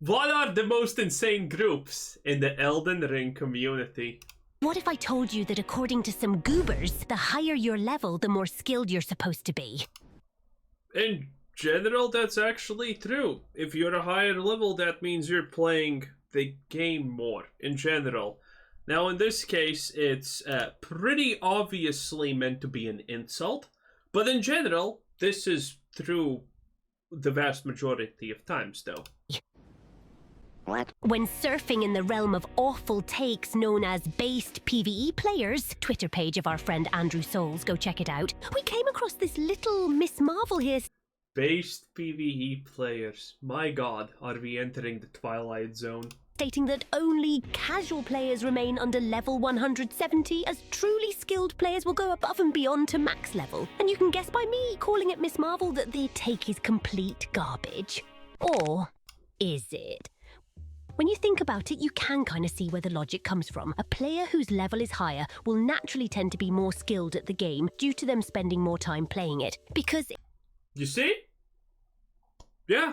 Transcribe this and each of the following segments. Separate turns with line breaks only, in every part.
What are the most insane groups in the Elden Ring community?
What if I told you that according to some goobers, the higher your level, the more skilled you're supposed to be?
In general, that's actually true. If you're a higher level, that means you're playing the game more, in general. Now, in this case, it's pretty obviously meant to be an insult, but in general, this is true the vast majority of times, though.
What? When surfing in the realm of awful takes known as based PvE players, Twitter page of our friend Andrew Souls, go check it out, we came across this little Miss Marvel here.
Based PvE players. My god, are we entering the Twilight Zone?
Stating that only casual players remain under level 170, as truly skilled players will go above and beyond to max level. And you can guess by me calling it Miss Marvel that the take is complete garbage. Or is it? When you think about it, you can kind of see where the logic comes from. A player whose level is higher will naturally tend to be more skilled at the game due to them spending more time playing it. Because...
You see? Yeah.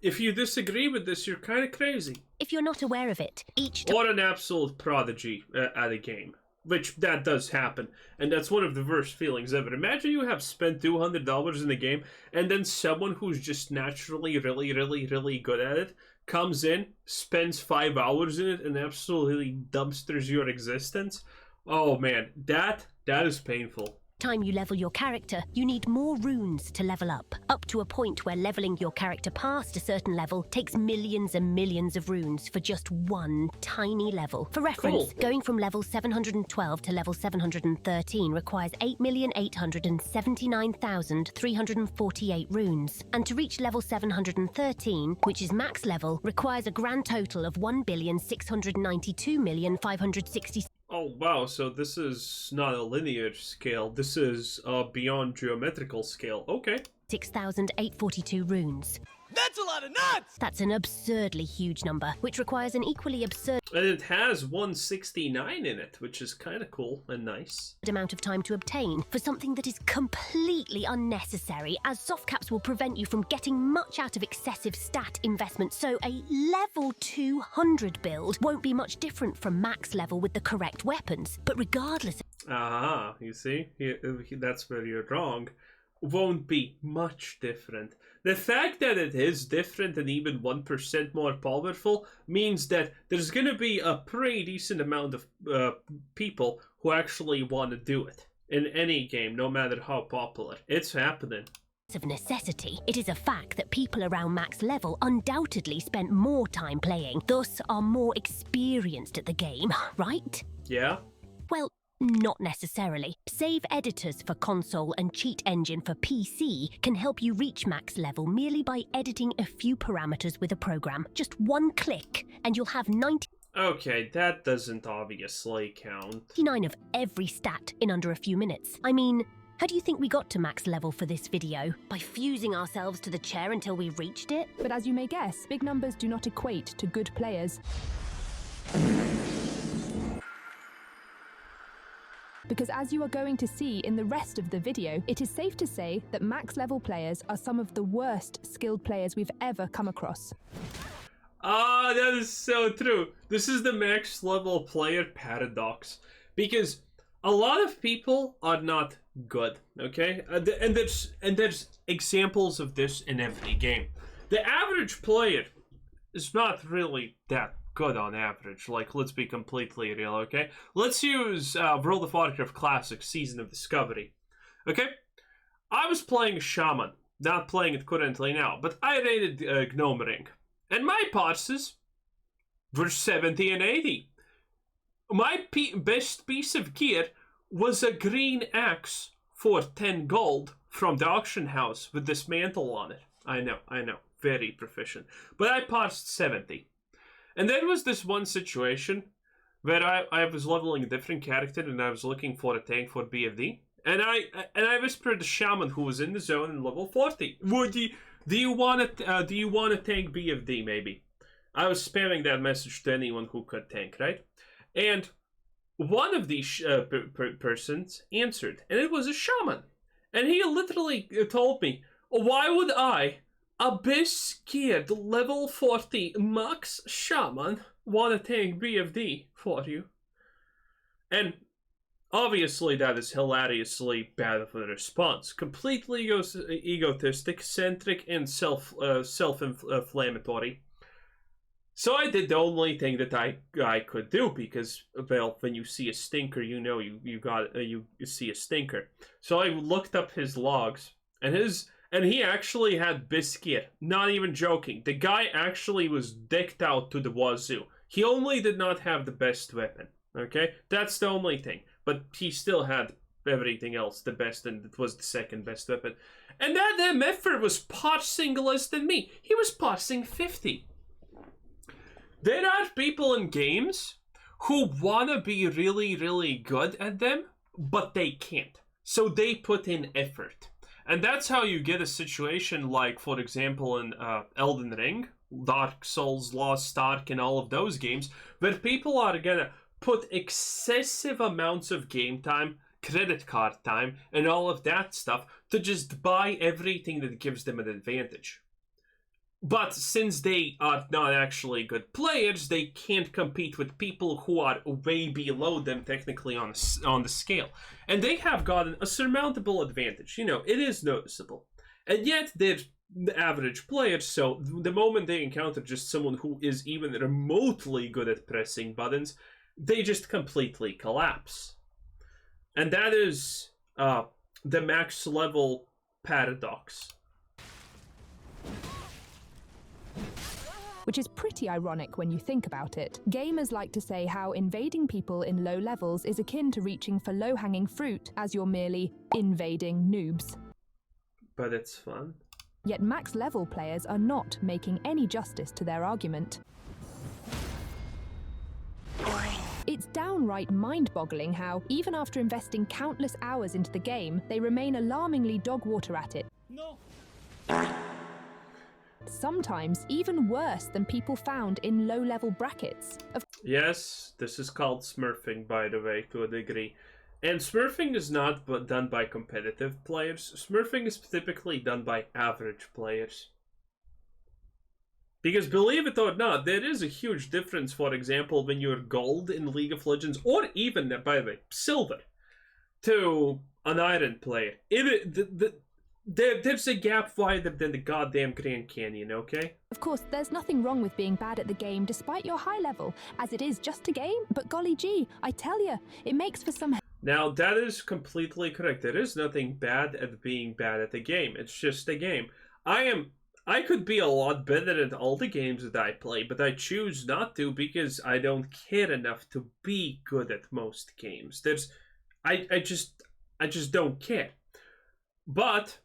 If you disagree with this, you're kind of crazy.
If you're not aware of it,
or an absolute prodigy at a game. Which, that does happen. And that's one of the worst feelings ever. Imagine you have spent $200 in the game, and then someone who's just naturally really good at it comes in, spends 5 hours in it, and absolutely dumpsters your existence. Oh man, that is painful.
Time you level your character, you need more runes to level up to a point where leveling your character past a certain level takes millions and millions of runes for just one tiny level. For reference, going from level 712 to level 713 requires 8,879,348 runes, and to reach level 713, which is max level, requires a grand total of 1,692,560.
Oh wow, so this is not a linear scale, this is a beyond geometrical scale. Okay.
6,842 runes.
That's a lot of nuts!
That's an absurdly huge number, which requires an equally absurd...
And it has 169 in it, which is kind of cool and nice.
...amount of time to obtain for something that is completely unnecessary, as soft caps will prevent you from getting much out of excessive stat investment, so a level 200 build won't be much different from max level with the correct weapons. But regardless...
Aha, you see? That's where you're wrong. Won't be much different. The fact that it is different and even 1% more powerful means that there's gonna be a pretty decent amount of people who actually want to do it in any game, no matter how popular. It's happening.
Of necessity, it is a fact that people around max level undoubtedly spent more time playing, thus are more experienced at the game, right?
Yeah.
Well, not necessarily. Save editors for console and cheat engine for PC can help you reach max level merely by editing a few parameters with a program. Just one click and you'll have 99
Okay, that doesn't obviously count.
of every stat in under a few minutes. I mean, how do you think we got to max level for this video? By fusing ourselves to the chair until we reached it?
But as you may guess, big numbers do not equate to good players. Because as you are going to see in the rest of the video, it is safe to say that max level players are some of the worst skilled players we've ever come across.
Ah, that is so true. This is the max level player paradox. Because a lot of people are not good, okay? And there's examples of this in every game. The average player is not really that good on average. Like, let's be completely real, okay? Let's use World of Warcraft Classic Season of Discovery. Okay? I was playing a Shaman. Not playing it currently now, but I raided Gnome Ring. And my parses were 70 and 80. My best piece of gear was a green axe for 10 gold from the auction house with this mantle on it. I know. Very proficient. But I parsed 70. And there was this one situation where I was leveling a different character and I was looking for a tank for BFD. And I whispered the shaman who was in the zone in level 40. Do you want a tank BFD maybe? I was spamming that message to anyone who could tank, right? And one of these persons answered, and it was a shaman. And he literally told me, why would I Abyss Kid, level 40, Max Shaman, wanna thank BFD for you. And obviously that is hilariously bad of a response. Completely egotistic, centric, and self-inflammatory. So I did the only thing that I could do, because, well, when you see a stinker, you know you see a stinker. So I looked up his logs, and he actually had Biscuit. Not even joking. The guy actually was decked out to the wazoo. He only did not have the best weapon. Okay, that's the only thing. But he still had everything else, the best, and it was the second best weapon. And that MFer was parsing less than me. He was parsing 50. There are people in games who wanna be really, really good at them, but they can't. So they put in effort. And that's how you get a situation like, for example, in Elden Ring, Dark Souls, Lost Ark, and all of those games, where people are gonna put excessive amounts of game time, credit card time, and all of that stuff to just buy everything that gives them an advantage. But since they are not actually good players, they can't compete with people who are way below them technically on the scale. And they have gotten a surmountable advantage. You know, it is noticeable. And yet they're the average players, so the moment they encounter just someone who is even remotely good at pressing buttons, they just completely collapse. And that is the max level paradox.
Which is pretty ironic when you think about it. Gamers like to say how invading people in low levels is akin to reaching for low-hanging fruit, as you're merely invading noobs.
But it's fun.
Yet max level players are not making any justice to their argument. It's downright mind-boggling how, even after investing countless hours into the game, they remain alarmingly dog-water at it. No. Sometimes even worse than people found in low-level brackets.
Yes, this is called smurfing, by the way, to a degree. And smurfing is not done by competitive players. Smurfing is typically done by average players. Because believe it or not, there is a huge difference, for example, when you're gold in League of Legends, or even, by the way, silver, to an iron player. There's a gap wider than the goddamn Grand Canyon, okay?
Of course, there's nothing wrong with being bad at the game despite your high level, as it is just a game, but golly gee, I tell you, it makes for some...
Now, that is completely correct. There is nothing bad at being bad at the game. It's just a game. I could be a lot better at all the games that I play, but I choose not to because I don't care enough to be good at most games. I just don't care. But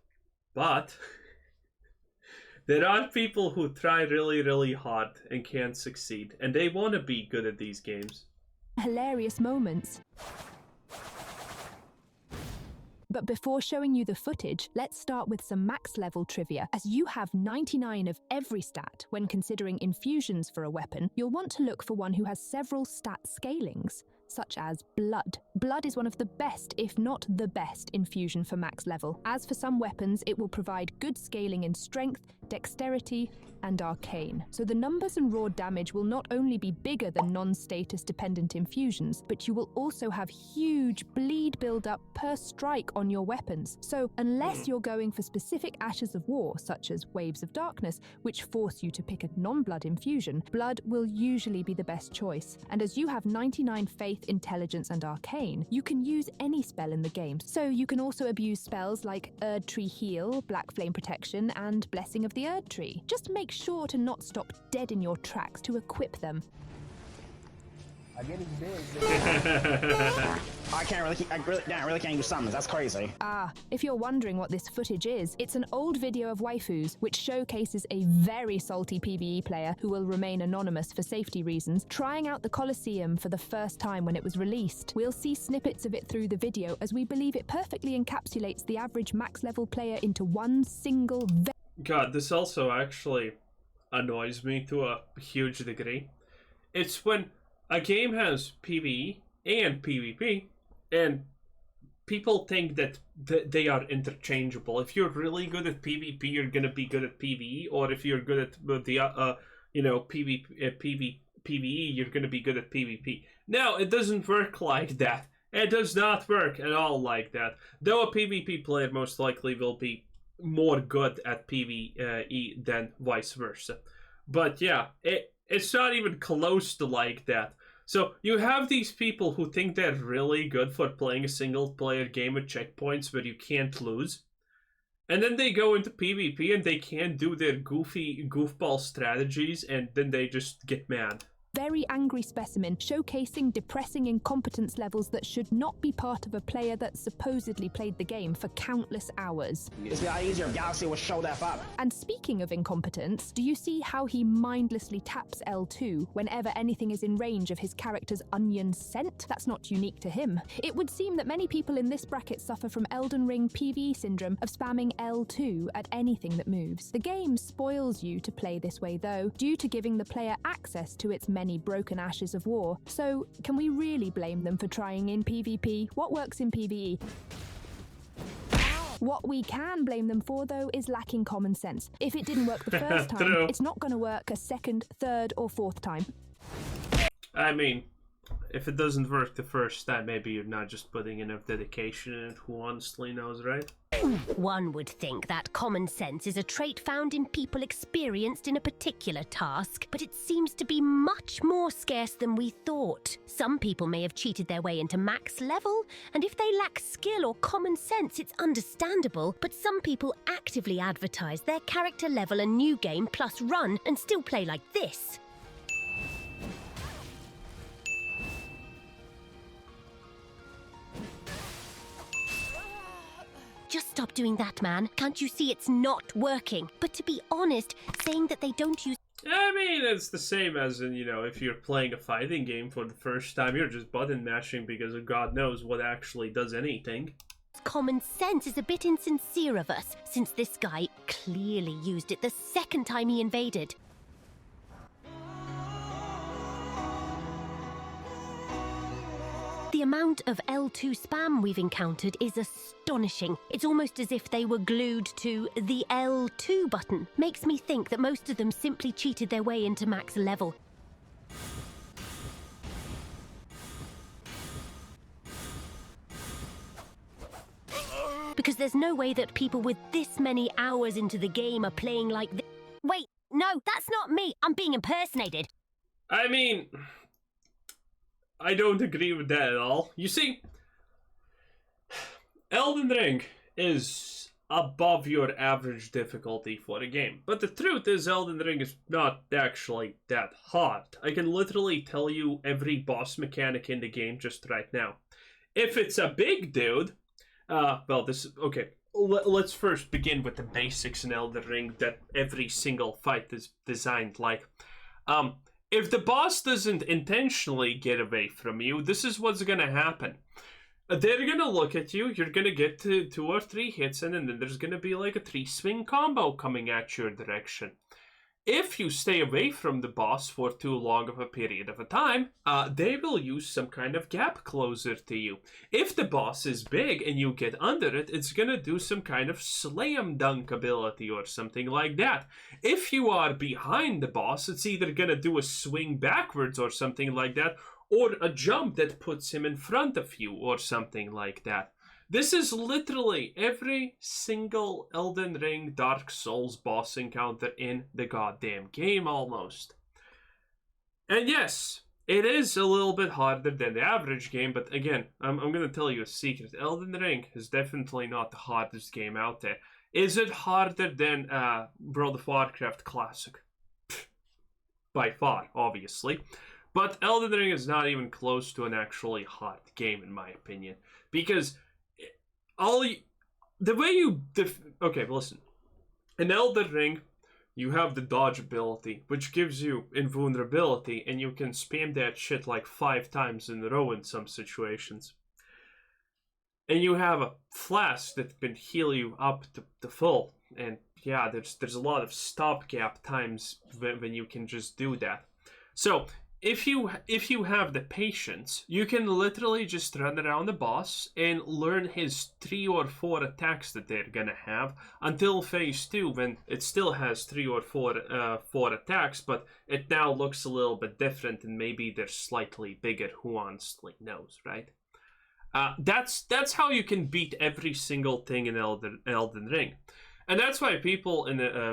there are people who try really, really hard and can't succeed, and they want to be good at these games.
Hilarious moments. But before showing you the footage, let's start with some max level trivia. As you have 99 of every stat when considering infusions for a weapon, you'll want to look for one who has several stat scalings, such as blood. Blood is one of the best, if not the best, infusion for max level. As for some weapons, it will provide good scaling in strength, dexterity, and arcane. So the numbers and raw damage will not only be bigger than non-status dependent infusions, but you will also have huge bleed build-up per strike on your weapons. So unless you're going for specific ashes of war, such as waves of darkness, which force you to pick a non-blood infusion, blood will usually be the best choice. And as you have 99 faith, intelligence, and arcane, you can use any spell in the game. So you can also abuse spells like Erd Tree Heal, Black Flame Protection, and Blessing of the Erd Tree. Just make sure to not stop dead in your tracks to equip them.
I get it big. I really can't use summons. That's crazy.
If you're wondering what this footage is, it's an old video of waifus which showcases a very salty PvE player who will remain anonymous for safety reasons, trying out the Colosseum for the first time when it was released. We'll see snippets of it through the video as we believe it perfectly encapsulates the average max level player into one single
God, this also actually annoys me to a huge degree. It's when a game has PvE and PvP, and people think that they are interchangeable. If you're really good at PvP, you're gonna be good at PvE, or if you're good at the PvE, you're gonna be good at PvP. No, it doesn't work like that. It does not work at all like that. Though a PvP player most likely will be more good at PvE than vice versa. But yeah, it's not even close to like that. So you have these people who think they're really good for playing a single player game with checkpoints where you can't lose. And then they go into PvP and they can't do their goofball strategies, and then they just get mad.
Very angry specimen, showcasing depressing incompetence levels that should not be part of a player that supposedly played the game for countless hours.
It's a lot easier if Galaxy would show that up.
And speaking of incompetence, do you see how he mindlessly taps L2 whenever anything is in range of his character's onion scent? That's not unique to him. It would seem that many people in this bracket suffer from Elden Ring PvE syndrome of spamming L2 at anything that moves. The game spoils you to play this way though, due to giving the player access to its many broken ashes of war. So, can we really blame them for trying in PvP? What works in PvE? What we can blame them for, though, is lacking common sense. If it didn't work the first time, it's not going to work a second, third, or fourth time.
I mean, if it doesn't work the first time, maybe you're not just putting enough dedication in it. Who honestly knows, right?
One would think that common sense is a trait found in people experienced in a particular task, but it seems to be much more scarce than we thought. Some people may have cheated their way into max level, and if they lack skill or common sense, it's understandable, but some people actively advertise their character level and new game plus run and still play like this. Just stop doing that, man. Can't you see it's not working? But to be honest, saying that they don't use...
I mean, it's the same as in, if you're playing a fighting game for the first time, you're just button mashing because of God knows what actually does anything.
Common sense is a bit insincere of us, since this guy clearly used it the second time he invaded. The amount of L2 spam we've encountered is astonishing. It's almost as if they were glued to the L2 button. Makes me think that most of them simply cheated their way into max level. Because there's no way that people with this many hours into the game are playing like this. Wait, no, that's not me. I'm being impersonated.
I mean, I don't agree with that at all. You see, Elden Ring is above your average difficulty for a game. But the truth is, Elden Ring is not actually that hard. I can literally tell you every boss mechanic in the game just right now. If it's a big dude, okay. Let's first begin with the basics in Elden Ring that every single fight is designed like. If the boss doesn't intentionally get away from you, this is what's gonna happen. They're gonna look at you, you're gonna get to 2 or 3 hits, and then there's gonna be like a 3-swing combo coming at your direction. If you stay away from the boss for too long of a period of a time, they will use some kind of gap closer to you. If the boss is big and you get under it, it's gonna do some kind of slam dunk ability or something like that. If you are behind the boss, it's either gonna do a swing backwards or something like that, or a jump that puts him in front of you or something like that. This is literally every single Elden Ring Dark Souls boss encounter in the goddamn game almost. And yes, it is a little bit harder than the average game, but again, I'm going to tell you a secret. Elden Ring is definitely not the hardest game out there. Is it harder than World of Warcraft Classic? By far, obviously. But Elden Ring is not even close to an actually hard game in my opinion. Because okay, listen. In Elden Ring, you have the dodge ability, which gives you invulnerability, and you can spam that shit like 5 times in a row in some situations. And you have a flask that can heal you up to full, and yeah, there's a lot of stopgap times when you can just do that. So, if you have the patience, you can literally just run around the boss and learn his 3 or 4 attacks that they're gonna have until phase 2, when it still has 3 or 4 attacks, but it now looks a little bit different and maybe they're slightly bigger. Who honestly knows, right? That's how you can beat every single thing in Elden Ring. And that's why people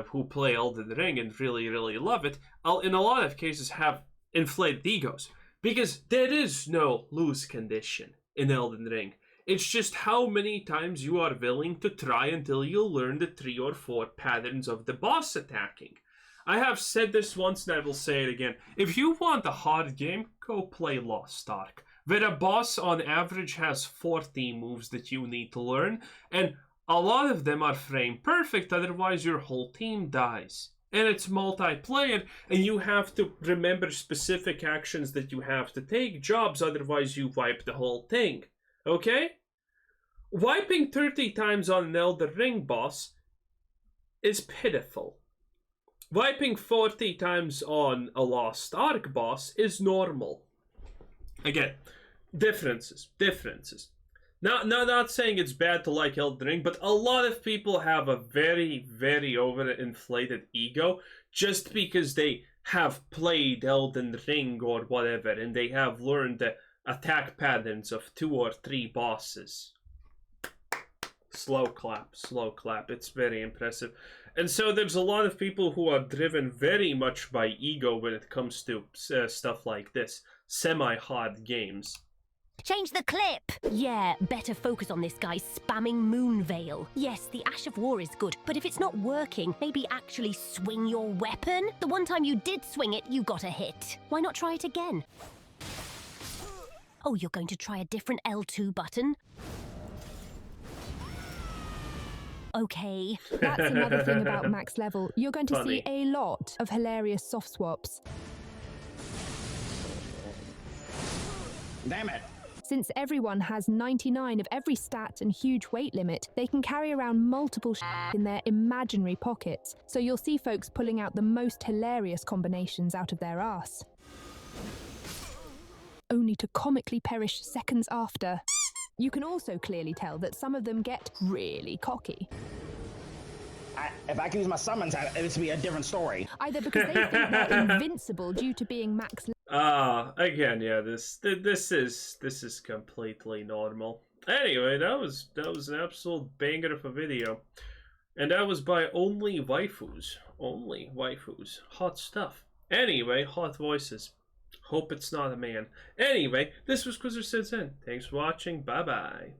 who play Elden Ring and really, really love it, in a lot of cases have inflated egos. Because there is no lose condition in Elden Ring. It's just how many times you are willing to try until you learn the 3 or 4 patterns of the boss attacking. I have said this once and I will say it again. If you want a hard game, go play Lost Ark, where a boss on average has 40 moves that you need to learn, and a lot of them are frame perfect, otherwise your whole team dies. And it's multiplayer, and you have to remember specific actions that you have to take jobs, otherwise you wipe the whole thing. Okay? Wiping 30 times on an Elden Ring boss is pitiful. Wiping 40 times on a Lost Ark boss is normal. Again, differences. Not saying it's bad to like Elden Ring, but a lot of people have a very, very overinflated ego just because they have played Elden Ring or whatever, and they have learned the attack patterns of 2 or 3 bosses. Slow clap. It's very impressive. And so there's a lot of people who are driven very much by ego when it comes to stuff like this. Semi-hard games.
Change the clip! Yeah, better focus on this guy spamming Moonveil. Yes, the Ash of War is good, but if it's not working, maybe actually swing your weapon? The one time you did swing it, you got a hit. Why not try it again? Oh, you're going to try a different L2 button? Okay.
That's another thing about max level. You're going to
Funny.
see a lot of hilarious soft swaps.
Damn it.
Since everyone has 99 of every stat and huge weight limit, they can carry around multiple in their imaginary pockets, so you'll see folks pulling out the most hilarious combinations out of their arse. Only to comically perish seconds after. You can also clearly tell that some of them get really cocky.
If I can use my summons, it would be a different story.
Either because they think they're invincible due to being max
Again, yeah, this is completely normal. Anyway, that was an absolute banger of a video. And that was by Only Waifus. Only Waifus. Hot stuff. Anyway, hot voices. Hope it's not a man. Anyway, this was Quizzer Sits In. Thanks for watching. Bye-bye.